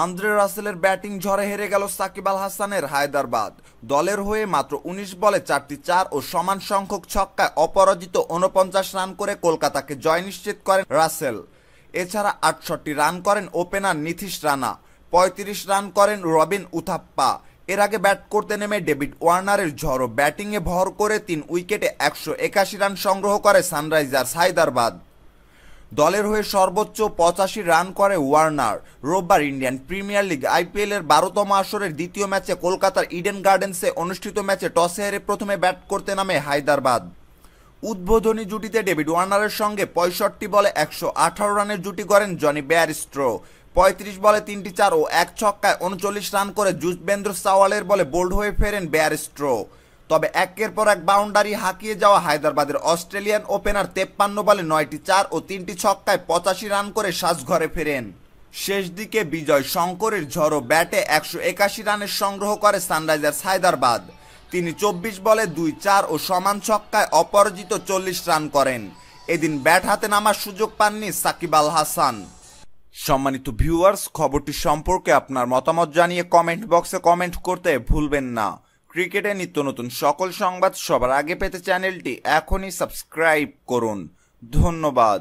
Andre রাসেলের batting ঝড়ে হেরে গেল সাকিব আল হাসানের হায়দ্রাবাদ। দলের হয়ে মাত্র ১৯ বলে ৪টি ৪ ও সমান সংখ্যক ছক্কায় অপরাজিত ৪৯ রান করে কলকাতাকে জয় নিশ্চিত করেন রাসেল। এছাড়া ৬৮ রান করেন ওপেনার নিথিশ রানা, ৩৫ রান করেন রবিন উথাপ্পা। এর আগে ব্যাট করতে নেমে ডেভিড ওয়ার্নারের ঝড়ো ব্যাটিংয়ে ভর করে ৩ উইকেটে ১৮১ রান সংগ্রহ করে সানরাইজার্স হায়দ্রাবাদ। দলের হয়ে সর্বোচ্চ ৮৫ রান করে ওয়ার্নার। রোববার ইন্ডিয়ান প্রিমিয়ার লিগ আইপিএল এর ১২তম আসরের দ্বিতীয় ম্যাচে কলকাতার ইডেন গার্ডেন্সে অনুষ্ঠিত ম্যাচে টসে হেরে প্রথমে ব্যাট করতে নামে হায়দ্রাবাদ। উদ্বোধনী জুটিতে ডেভিড ওয়ার্নারের সঙ্গে ৬৫ বলে ১১৮ রানের জুটি করেন জনি বেয়ারস্টো। ৩৫ বলে ৩টি ৪ ও ১ ছক্কায় ৩৯ রান করে যুজবেন্দ্র চাওয়ালের বলে বোল্ড হয়ে ফেরেন বেয়ারস্টো। তবে একের পর এক বাউন্ডারি হাঁকিয়ে যাওয়া হায়দ্রাবাদের অস্ট্রেলিয়ান ওপেনার ৫৩ বলে ৯টি ৪ ও ৩টি ছক্কায় ৮৫ রান করে সাজঘরে ফেরেন। শেষ দিকে বিজয় শঙ্করের ঝড়ো ব্যাটে ১৮১ রানের সংগ্রহ করে সানরাইজার্স হায়দ্রাবাদ। তিনি ২৪ বলে ২ ৪ ও সমান ছক্কায় অপরাজিত ৪০ রান করেন। এদিন ব্যাট হাতে নামার সুযোগ পাননি সাকিব আল হাসান। সম্মানিত ভিউয়ার্স, খবরটি সম্পর্কে আপনার মতামত জানিয়ে কমেন্ট বক্সে কমেন্ট করতে ভুলবেন না। ক্রিকেটে নিত্য নতুন সকল সংবাদ সবার আগে পেতে চ্যানেলটি এখনই সাবস্ক্রাইব করুন। ধন্যবাদ।